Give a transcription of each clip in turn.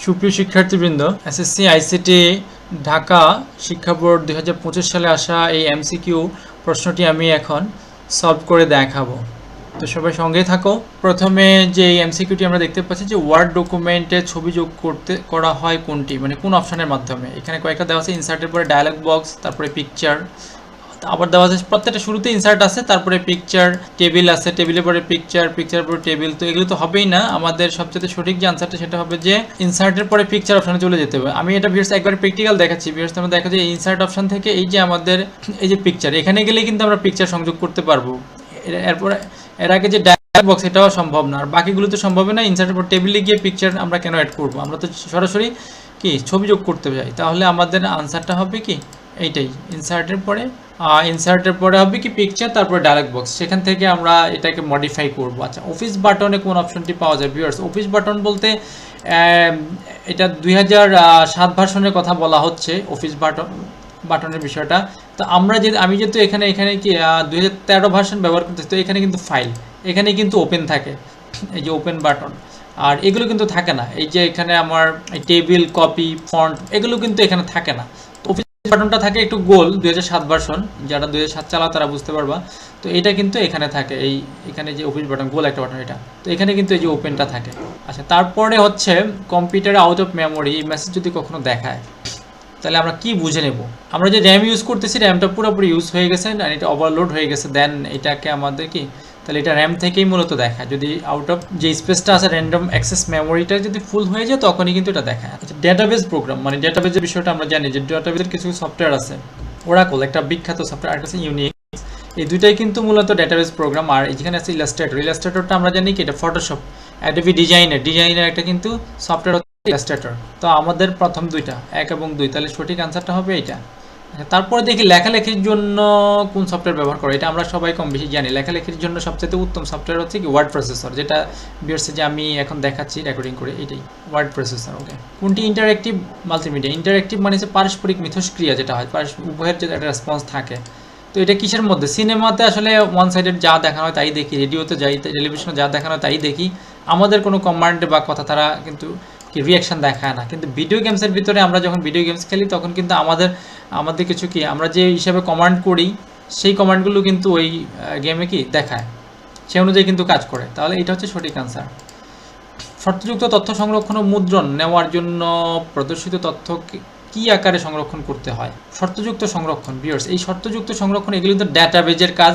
সুপ্রিয় শিক্ষার্থীবৃন্দ, SSC ICT Dhaka শিক্ষা বোর্ড 2025 সালে আসা এই এমসিকিউ প্রশ্নটি আমি এখন সলভ করে দেখাবো। তো সবাই সঙ্গেই থাকো। প্রথমে যে এমসিকিউটি আমরা দেখতে পাচ্ছি যে ওয়ার্ড ডকুমেন্টে ছবি যোগ করা হয় কোনটি, মানে কোন অপশনের মাধ্যমে। এখানে কয়েকটা দেওয়া আছে, ইনসার্টের পরে ডায়ালগ বক্স, তারপরে পিকচার, আবার দেওয়া আছে প্রত্যেকটা শুরুতে ইনসার্ট আছে, তারপরে পিকচার, টেবিল আছে, টেবিলের পরে পিকচার, পিকচার পরে টেবিল। তো এগুলো তো হবেই না, আমাদের সবচেয়ে সঠিক যে আনসারটা সেটা হবে যে ইনসার্টের পরে পিকচার অপশনে চলে যেতে হবে। আমি এটা ভিউয়ার্স একবার প্র্যাকটিক্যাল দেখাচ্ছি। ভিউয়ার্স তোমরা দেখো যে ইনসার্ট অপশন থেকে এই যে আমাদের এই যে পিকচার, এখানে গেলেই কিন্তু আমরা পিকচার সংযোগ করতে পারবো। এরপরে এর আগে যে ডায়ালগ বক্স এটাও সম্ভব না, আর বাকিগুলো তো সম্ভব না। ইনসার্টের পর টেবিলে গিয়ে পিকচার আমরা কেন অ্যাড করবো, আমরা তো সরাসরি কি ছবি যোগ করতে চাই। তাহলে আমাদের আনসারটা হবে কি এইটাই, ইনসার্টের পরে হবে কি পিকচার, তারপরে ডায়ালগ বক্স, সেখান থেকে আমরা এটাকে মডিফাই করব। আচ্ছা, অফিস বাটনে কোন অপশনটি পাওয়া যায় ভিউয়ার্স? অফিস বাটন বলতে এটা 2007 ভার্সনের কথা বলা হচ্ছে, অফিস বাটনের বিষয়টা। তো আমি যেহেতু এখানে কি 2013 ভার্সন ব্যবহার করতেছি, তো এখানে কিন্তু ফাইল, এখানে কিন্তু ওপেন থাকে, এই যে ওপেন বাটন। আর এগুলো কিন্তু থাকে না, এই যে এখানে আমার টেবিল, কপি, ফন্ট, এগুলো কিন্তু এখানে থাকে না। বাটনটা থাকে একটু গোল, 2007 ভার্সন, যারা 2007 চালাও তারা বুঝতে পারবা। তো এটা কিন্তু এখানে থাকে, এখানে যে অফিস বাটন, গোল একটা বাটন এটা, তো এখানে কিন্তু এই যে ওপেনটা থাকে। আচ্ছা, তারপরে হচ্ছে কম্পিউটারে আউট অফ মেমোরি এই মেসেজ যদি কখনো দেখায়, তাহলে আমরা কি বুঝে নেব? আমরা যে র্যাম ইউজ করতেছি, র্যামটা পুরোপুরি ইউজ হয়ে গেছে আর এটা ওভারলোড হয়ে গেছে, দেন এটাকে আমাদের কি, তাহলে এটা র্যাম থেকেই মূলত দেখায়। যদি আউট অফ যে স্পেসটা আছে, র্যান্ডম অ্যাক্সেস মেমোরিটা যদি ফুল হয়ে যায়, তখনই কিন্তু এটা দেখায়। আচ্ছা, ডেটাবেস প্রোগ্রাম, মানে ডেটাবেসের বিষয়টা আমরা জানি যে ডেটাবেসের কিছু সফটওয়্যার আছে, ওরাকল একটা বিখ্যাত সফটওয়্যার, আর কাছে ইউনিক, এই দুইটাই কিন্তু মূলত ডেটাবেস প্রোগ্রাম। আর যেখানে আছে ইলাস্ট্রেটরটা আমরা জানি কি এটা ফটোশপ, অ্যাডোবি ডিজাইনার একটা কিন্তু সফটওয়্যার ইলাস্ট্রেটর। তো আমাদের প্রথম দুইটা 1 এবং 2, তাহলে সঠিক আনসারটা হবে এইটা। তারপরে দেখি লেখালেখির জন্য কোন সফটওয়্যার ব্যবহার করে, এটা আমরা সবাই কম বেশি জানি। লেখালেখির জন্য সবচেয়ে উত্তম সফটওয়্যার হচ্ছে কি ওয়ার্ড প্রসেসর, যেটা বিয়ার্সে যে আমি এখন দেখাচ্ছি রেকর্ডিং করে, এটাই ওয়ার্ড প্রসেসর। ওকে, কোনটি ইন্টারঅ্যাক্টিভ মাল্টিমিডিয়া? ইন্টারঅ্যাক্টিভ মানে হচ্ছে পারস্পরিক মিথস্ক্রিয়া, যেটা হয় উভয়ের যে একটা রেসপন্স থাকে। তো এটা কিসের মধ্যে? সিনেমাতে আসলে ওয়ান সাইডেড যা দেখানো হয় তাই দেখি, রেডিওতে যাই, টেলিভিশনে যা দেখানো হয় তাই দেখি, আমাদের কোনো কমান্ড বা কথা তারা কিন্তু কি রিয়াকশান দেখায় না। কিন্তু ভিডিও গেমসের ভিতরে আমরা যখন ভিডিও গেমস খেলি, তখন কিন্তু আমাদের কিছু কি আমরা যে হিসাবে কমান্ড করি, সেই কমান্ডগুলো কিন্তু ওই গেমে কি দেখায়, সে অনুযায়ী কিন্তু কাজ করে। তাহলে এটা হচ্ছে সঠিক আনসার। শর্তযুক্ত তথ্য সংরক্ষণ ও মুদ্রণ নেওয়ার জন্য প্রদর্শিত তথ্য কি আকারে সংরক্ষণ করতে হয়? শর্তযুক্ত সংরক্ষণ ভিউয়ার্স, এই শর্তযুক্ত সংরক্ষণ এগুলো তো ডাটাবেজের কাজ।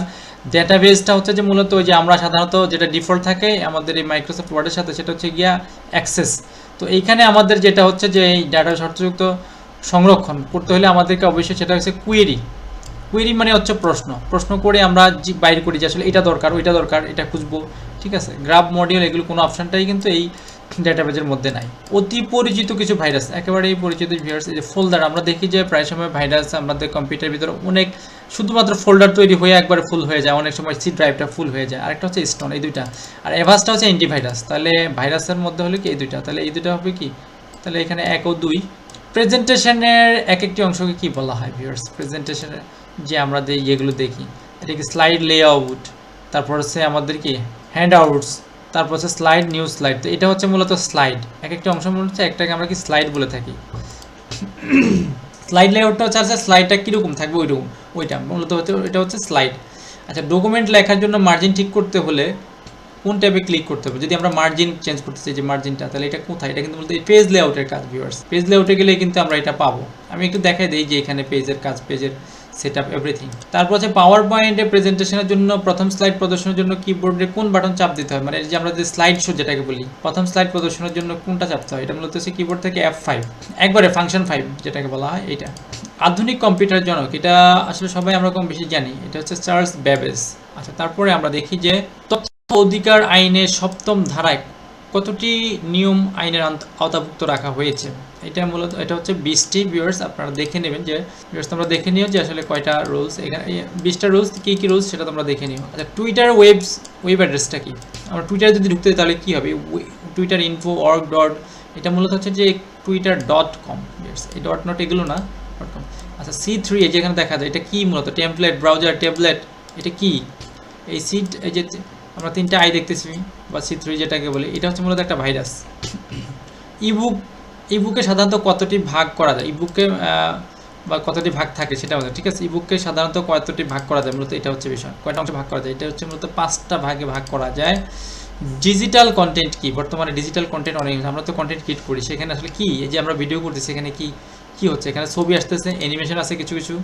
ডাটাবেজটা হচ্ছে যে মূলত ওই যে আমরা সাধারণত যেটা ডিফল্ট থাকে আমাদের এই মাইক্রোসফট ওয়ার্ডের সাথে, সেটা হচ্ছে গিয়া অ্যাক্সেস। তো এইখানে আমাদের যেটা হচ্ছে যে এই ডাটা শর্তযুক্ত সংরক্ষণ করতে হলে আমাদেরকে অবশ্যই সেটা হচ্ছে কুয়েরি মানে হচ্ছে প্রশ্ন করে আমরা বাইর করি যে আসলে এটা দরকার, ওইটা দরকার, এটা খুঁজবো, ঠিক আছে। গ্রাফ মডিউল এগুলো কোনো অপশানটাই কিন্তু এই ডেটাবেজের মধ্যে নাই। অতি পরিচিত কিছু ভাইরাস, একেবারেই পরিচিত ভাইরাস, এই যে ফোল্ডার, আমরা দেখি যে প্রায় সময় ভাইরাস আমাদের কম্পিউটারের ভিতরে অনেক শুধুমাত্র ফোল্ডার তৈরি হয়ে একবারে ফুল হয়ে যায়, অনেক সময় সি ড্রাইভটা ফুল হয়ে যায়। আরেকটা হচ্ছে স্টোন, এই দুইটা। আর এভাসটা হচ্ছে অ্যান্টিভাইরাস। তাহলে ভাইরাসের মধ্যে হলো কি এই দুইটা, তাহলে এই দুইটা হবে কি, তাহলে এখানে 1 ও 2। প্রেজেন্টেশনের এক একটি অংশকে কি বলা হয় ভিউয়ার্স? প্রেজেন্টেশনের যে আমরা যেগুলো দেখি, এটা কি স্লাইড লেআউট, তারপর হচ্ছে আমাদের কি হ্যান্ড আউটস, তারপর হচ্ছে স্লাইড, নিউ স্লাইড। তো এটা হচ্ছে মূলত স্লাইড, এক একটি অংশ মনে হচ্ছে একটাকে আমরা কি স্লাইড বলে থাকি। স্লাইড লেআউটটা হচ্ছে স্লাইডটা কীরকম থাকবে ওইটা মূলত হচ্ছে, এটা হচ্ছে স্লাইড। আচ্ছা, ডকুমেন্ট লেখার জন্য মার্জিন ঠিক করতে হলে কোন ট্যাবে ক্লিক করতে হবে? যদি আমরা মার্জিন চেঞ্জ করতে চাই, যে মার্জিনটা, তাহলে এটা কোথায়? এটা কিন্তু বলতে পেজ লেআউটের কাজ ভিউয়ার্স। পেজ লেআউটে গেলে কিন্তু আমরা এটা পাবো। আমি একটু দেখাই দিই যে এখানে পেজের কাজ, পেজের সেটআপ, এভরিথিং। তারপর হচ্ছে পাওয়ার পয়েন্টে প্রেজেন্টেশনের জন্য প্রথম স্লাইড প্রদর্শনের জন্য কিবোর্ডে কোন বাটন চাপ দিতে হয়? মানে যে আমরা যে স্লাইড শো যেটাকে বলি, প্রথম স্লাইড প্রদর্শনের জন্য কোনটা চাপতে হয়? এটা মূলত হচ্ছে কিবোর্ড থেকে F5, একবারে ফাংশন 5 যেটাকে বলা হয় এটা। আধুনিক কম্পিউটার জনক, এটা আসলে সবাই আমরা কম বেশি জানি, এটা হচ্ছে চার্লস ব্যাবেজ। আচ্ছা, তারপরে আমরা দেখি যে তথ্য অধিকার আইনের 7ম ধারায় কতটি নিয়ম আইনের আওতাভুক্ত রাখা হয়েছে? এটা মূলত এটা হচ্ছে 20টি ভিউয়ার্স। আপনারা দেখে নেবেন যে ভিউয়ার্স, তোমরা দেখে নিও যে আসলে কয়টা রুলস, এখানে 20টা রুলস, কী রুলস সেটা তোমরা দেখে নিও। আচ্ছা, টুইটার ওয়েব অ্যাড্রেসটা কি? আমরা টুইটারে যদি ঢুকতে তাহলে কী হবে? Twitter info.org. এটা মূলত হচ্ছে যে twitter.com, এই ডট নট এগুলো না, .com। আচ্ছা, C3 এই যেখানে দেখা যায়, এটা কি মূলত? টেমপ্লেট, ব্রাউজার, ট্যাবলেট, এটা কি? এই সিট, এই যে আমরা 3টা আই দেখতেছি বা C3 যেটাকে বলি, এটা হচ্ছে মূলত একটা ভাইরাস। ইবুক ইবুকে সাধারণত কতটি ভাগ করা যায়, ইবুকে বা কতটি ভাগ থাকে সেটা আমাদের, ঠিক আছে। ইবুককে সাধারণত কতটি ভাগ করা যায়, মূলত এটা হচ্ছে বিষয়, কয়টা অংশে ভাগ করা যায়, এটা হচ্ছে মূলত 5টা ভাগে ভাগ করা যায়। ডিজিটাল কন্টেন্ট কি, বর্তমানে ডিজিটাল কন্টেন্ট অনেক, আমরা তো কন্টেন্ট ক্রিয়েট করি, সেখানে আসলে কি, এই যে আমরা ভিডিও করতেছি সেখানে কি কি হচ্ছে, এখানে ছবি আসতেছে, অ্যানিমেশন আছে কিছু কিছু,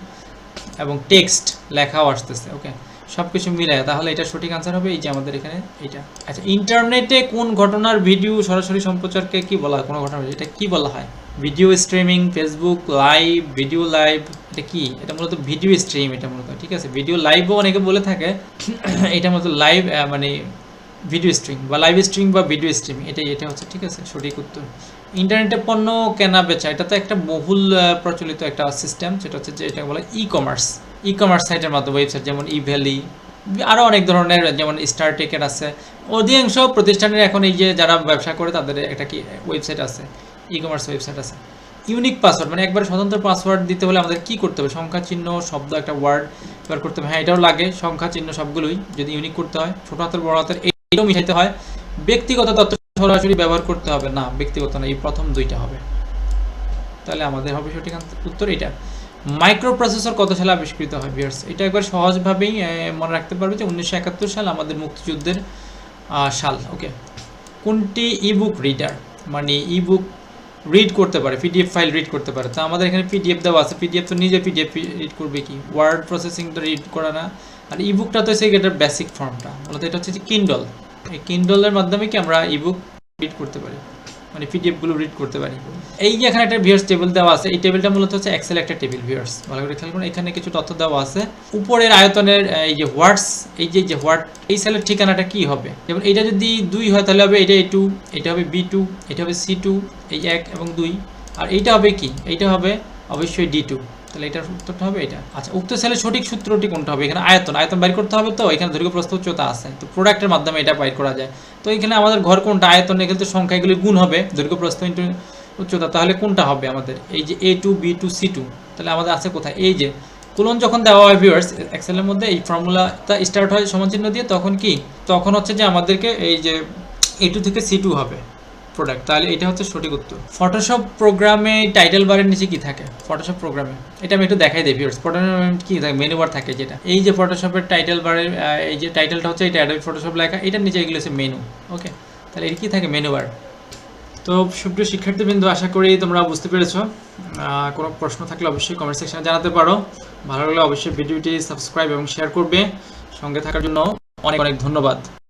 এবং টেক্সট লেখাও আসতেছে, ওকে, সব কিছু মিলায়, তাহলে এটা সঠিক আনসার হবে এই যে আমাদের এখানে এটা। আচ্ছা, ইন্টারনেটে কোন ঘটনার ভিডিও সরাসরি সম্প্রচারকে কি বলা হয়, কোনো ঘটনার এটা কি বলা হয়? Video streaming, Facebook live, video live, এটা কি, এটা মূলত ভিডিও স্ট্রিম, এটা মূলত, ঠিক আছে। ভিডিও লাইভও অনেকে বলে থাকে এটা মূলত লাইভ মানে ভিডিও স্ট্রিম বা লাইভ স্ট্রিম বা ভিডিও স্ট্রিম, এটা হচ্ছে, ঠিক আছে, সঠিক উত্তর। ইন্টারনেটে পণ্য কেনা বেচা, এটা তো একটা বহুল প্রচলিত একটা সিস্টেম, সেটা হচ্ছে যে এটা বলে ই কমার্স, ই কমার্স সাইটের মাধ্যমে, ওয়েবসাইট যেমন ই ভ্যালি, আরও অনেক ধরনের, যেমন স্টার টেকের আছে, অধিকাংশ প্রতিষ্ঠানের এখন এই যে যারা ব্যবসা করে তাদের একটা কি ওয়েবসাইট আছে, ই কমার্স ওয়েবসাইট আছে। ইউনিক পাসওয়ার্ড মানে একবার স্বতন্ত্র পাসওয়ার্ড দিতে হলে আমাদের কি করতে হবে, সংখ্যা চিহ্ন শব্দ একটা ওয়ার্ড ব্যবহার করতে হবে, হ্যাঁ এটাও লাগে, সংখ্যা চিহ্ন সবগুলোই যদি ইউনিক করতে হয়, ছোট হাতের বড় হাতের এটাও মিশাইতে হয়। ব্যক্তিগত তথ্য সরাসরি ব্যবহার করতে হবে না, ব্যক্তিগত না, এই প্রথম দুইটা হবে, তাহলে আমাদের হবে সঠিক উত্তর এটা। মাইক্রো প্রসেসর কত সালে আবিষ্কৃত হয় ভিউয়ার্স, এটা একবার সহজভাবেই মনে রাখতে পারবে যে 1971 সাল আমাদের মুক্তিযুদ্ধের সাল, ওকে। কোনটি ইবুক রিডার, মানে ইবুক রিড করতে পারে, পিডিএফ ফাইল রিড করতে পারে, তো আমাদের এখানে পিডিএফ দেওয়া আছে, পিডিএফ তো নিজে পিডিএফ রিড করবে কি, ওয়ার্ড প্রসেসিং তো রিড করে না, আর ইবুকটা তো হচ্ছে এটার বেসিক ফর্মটা, মূলত এটা হচ্ছে যে কিন্ডল, এই কিন্ডলের মাধ্যমে কি আমরা ইবুক রিড করতে পারি, মানে পিডিএফগুলো রিড করতে পারি। এই যে এখানে একটা ভিউয়ার্স টেবিল দেওয়া আছে, এই টেবিলটা মূলত হচ্ছে এক্সেল একটা টেবিল ভিউয়ার্স, ভালো করে খেয়াল করুন, এখানে কিছু তথ্য দেওয়া আছে, উপরের আয়তনের এই যে হোয়াটস, এই যে হোয়াট, এই সেলের ঠিকানাটা কি হবে, যেমন এটা যদি 2 হয় তাহলে হবে এটা A2, এটা হবে B2, এটা হবে C2, এই 1 এবং 2, আর এইটা হবে কি, এইটা হবে অবশ্যই D2, তাহলে এটার উত্তরটা হবে এটা। আচ্ছা, উক্ত সেলের সঠিক সূত্রটি কোনটা হবে, এখানে আয়তন বের করতে হবে, তো এখানে দৈর্ঘ্য প্রস্থ উচ্চতা আছে, তো প্রোডাক্টের মাধ্যমে এটা বের করা যায়, তো এখানে আমাদের ঘর কোনটা, আয়তন, এখানে তো সংখ্যাগুলি গুণ হবে, দৈর্ঘ্য প্রস্থ ইনটু উচ্চতা, তাহলে কোনটা হবে আমাদের, এই যে A2 B2 C2, তাহলে আমাদের আছে কোথায়, এই যে কোলন যখন দেওয়া হয় ভিউয়ার্স এক্সেলের মধ্যে, এই ফর্মুলাটা স্টার্ট হয় সমানচিহ্ন দিয়ে, তখন কি, তখন হচ্ছে যে আমাদেরকে এই যে A2 থেকে C2 হবে প্রোডাক্ট, তাহলে এটা হচ্ছে সঠিক উত্তর। ফটোশপ প্রোগ্রামে টাইটেল বারের নিচে কি থাকে, ফটোশপ প্রোগ্রামে এটা আমি একটু দেখাই দিই ভিউয়ার্স, ফটোশপ কি থাকে, মেনু বার থাকে, যেটা এই যে ফটোশপের টাইটেল বারের এই যে টাইটেলটা হচ্ছে এটা অ্যাডোবি ফটোশপ লেখা, এটার নিচে এগুলো হচ্ছে মেনু, ওকে, তাহলে এর কি থাকে, মেনু বার। তো সুপ্রিয় শিক্ষার্থীবৃন্দ, আশা করি তোমরা বুঝতে পেরেছো, কোনো প্রশ্ন থাকলে অবশ্যই কমেন্ট সেকশনে জানাতে পারো, ভালো লাগলে অবশ্যই ভিডিওটি সাবস্ক্রাইব এবং শেয়ার করবে, সঙ্গে থাকার জন্য অনেক অনেক ধন্যবাদ।